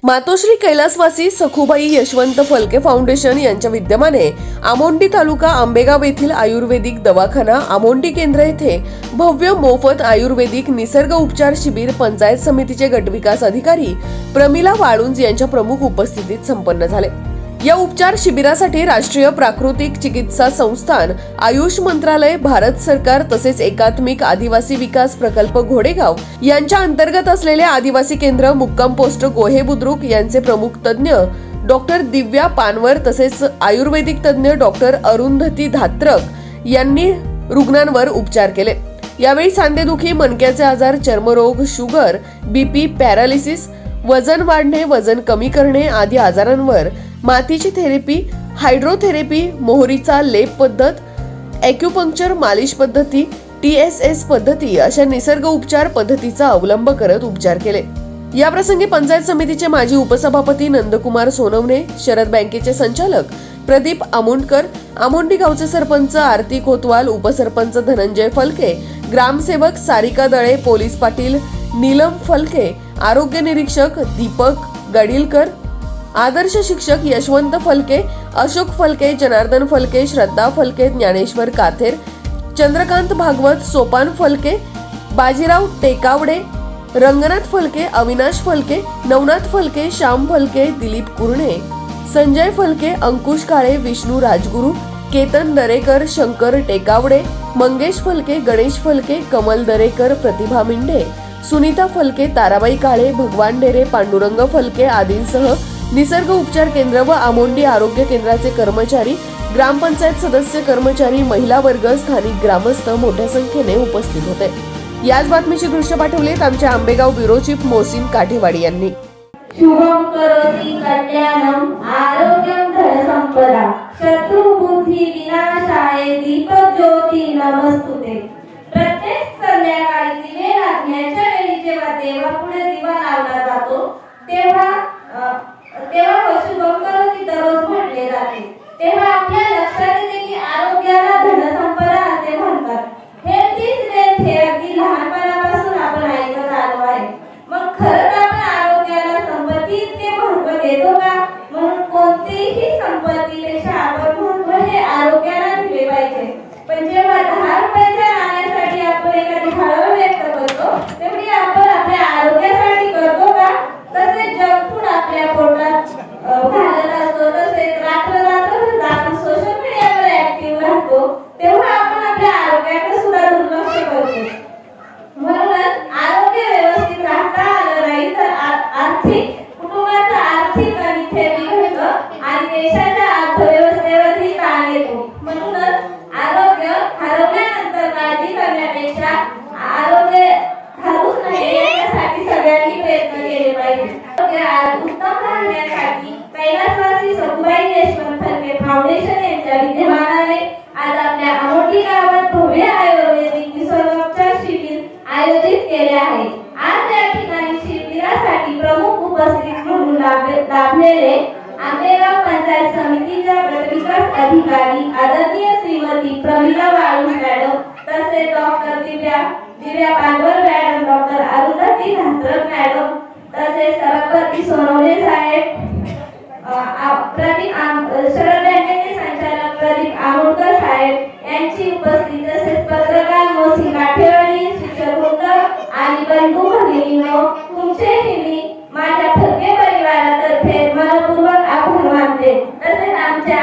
मातोश्री कैलासवासी सखुबाई यशवंत फलके फाउंडेशन यांच्या विद्यमाने आमोंडी तालुका आंबेगाव येथील आयुर्वेदिक दवाखाना आमोंडी केंद्र येथे भव्य मोफत आयुर्वेदिक निसर्ग उपचार शिबिर पंचायत समितीचे गटविकास अधिकारी प्रमिला वाळुंज यांच्या प्रमुख उपस्थितीत संपन्न झाले। या उपचार शिबिरासाठी राष्ट्रीय प्राकृतिक चिकित्सा संस्थान, आयुष मंत्रालय, भारत सरकार तसेच एकात्मिक आदिवासी विकास प्रकल्प घोडेगाव यांच्या अंतर्गत असलेले आदिवासी केंद्र मुक्काम पोस्ट गोहे बुद्रुक यांचे प्रमुख तज्ञ डॉक्टर दिव्या पानवर तसेच आयुर्वेदिक तज्ञ डॉक्टर अरुंधती धात्रक यांनी रुग्णांवर उपचार केले। यावेळी सांधेदुखी, मणक्याचे आजार, चर्मरोग, शुगर, बीपी, पॅरालिसिस, वजन वाढणे, वजन कमी करणे आदी आजारांवर मातीची थेरपी, हायड्रोथेरपी, मोहरीचा लेप पद्धत, ॲक्युपंक्चर, मालिश पद्धती, TSS पद्धती अशा निसर्ग उपचार पद्धतीचा अवलंब करत उपचार केले। या प्रसंगी पंचायत समितीचे माजी उपसभापती नंदकुमार सोनवणे, शरद बँकेचे संचालक प्रदीप आमोंडकर, आमोंडी गावचे सरपंच आरती कोतवाल, उपसरपंच धनंजय फलके, ग्रामसेवक सारिका दळे, पोलीस पाटील नीलम फलके, आरोग्य निरीक्षक दीपक गडिलकर, आदर्श शिक्षक यशवंत फलके, अशोक फलके, जनार्दन फलके, श्रद्धा फलके, ज्ञानेश्वर काथेर, चंद्रकांत भागवत, सोपान फलके, बाजीराव टेकावडे, रंगनाथ फलके, अविनाश फलके, नवनाथ फलके, श्याम फलके, दिलीप कुरणे, संजय फलके, अंकुश काळे, विष्णू राजगुरू, केतन दरेकर, शंकर टेकावडे, मंगेश फलके, गणेश फलके, कमल दरेकर, प्रतिभा मिंढे, सुनीता फलके, ताराबाई काळे, भगवान डेरे, पांडुरंग फलके आदींसह निसर्ग उपचार केंद्र व आमोंडी आरोग्य केंद्राचे कर्मचारी, ग्रामपंचायत सदस्य, कर्मचारी, महिला वर्ग, स्थानिक ग्रामस्थ मोठ्या संख्येने उपस्थित होते। याच बातमीची दृश्य पाठवलेत आमच्या आंबेगाव ब्युरो चीफ मोहसिन काठेवाडी यांनी। शुभम करोति कल्याणम आरोग्यम धनसंपदा शत्रु बुद्धि विनाशाय दीपक ज्योती नमस्तुते। प्रत्येक संध्याकाळी दिवे लागण्याच्या वेळी जेव्हा देवापुढे दिवा लावला जातो तेव्हा शुभम करोति दररोज म्हटले जाते। तेव्हा आपल्या लक्षात येते की आरोग्याला धनसंपदा असे म्हणतात। हे तीच वेळ हे अगदी लहानपणापासून आपण ऐकत आलो आहे। मग खरंच आपण आरोग्याला संपत्ती इतके महत्त्व देतो का? म्हणून कोणतीही संपत्तीपेक्षा आपण महत्त्व हे आरोग्याला दिले पाहिजे। पण जेव्हा 10 रुपयाच्या नाण्यासाठी आपण एखादी हळहळ व्यक्त करतो तेवढी आपण आपल्या आरोग्यासाठी करतो का? तसेच जंक फूड आपल्या पोटात घालत असतो, तसेच रात्र आपण सोशल मीडियावर ऍक्टिव्ह राहतो, तेव्हा आपण आपल्या आरोग्याकडे सुद्धा दुर्लक्ष करतो। म्हणूनच आरोग्य व्यवस्थित राखता आलं नाही तर कुटुंबाचं आर्थिक आणि बिघडतं आणि देशाच्या अर्थव्यवस्थेवरही ताण येतो। म्हणूनच आरोग्य हरवल्यानंतर काळजी करण्यापेक्षा आरोग्य हरवूच नये यासाठी सगळ्यांनी प्रयत्न केले पाहिजे। आरोग्य उत्तम राहण्यासाठी कैलासवासी सखुबाई यशवंत फलके फाउंडेशन यांच्या विद्यमानाने आज आपल्या आमोंडी गावात भव्य आयुर्वेदिक निसर्गोपचार शिबिर आयोजित केले आहे। आज या ठिकाणी शिबिरासाठी प्रमुख उपस्थित म्हणून लाभलेले आंबेगाव पंचायत समितीच्या गटविकास अधिकारी आदरणीय श्रीमती प्रमिला वाळुंज मॅडम, तसेच डॉक्टर दिव्या पानवर madam, doctor Arundhati Dhatrak madam, तसेच सभापती सोनवणे साहेब, शरद बँकेचे संचालक प्रदीप आमोंडकर साहेब यांची उपस्थिती, तसेच पत्रकार मोहसिन काठेवाडी, शिक्षक वृंद आणि बंधू भगिनींनो, तुमचेही मी माझ्या फलके परिवारातर्फे मनपूर्वक आभार मानते। तसेच आमच्या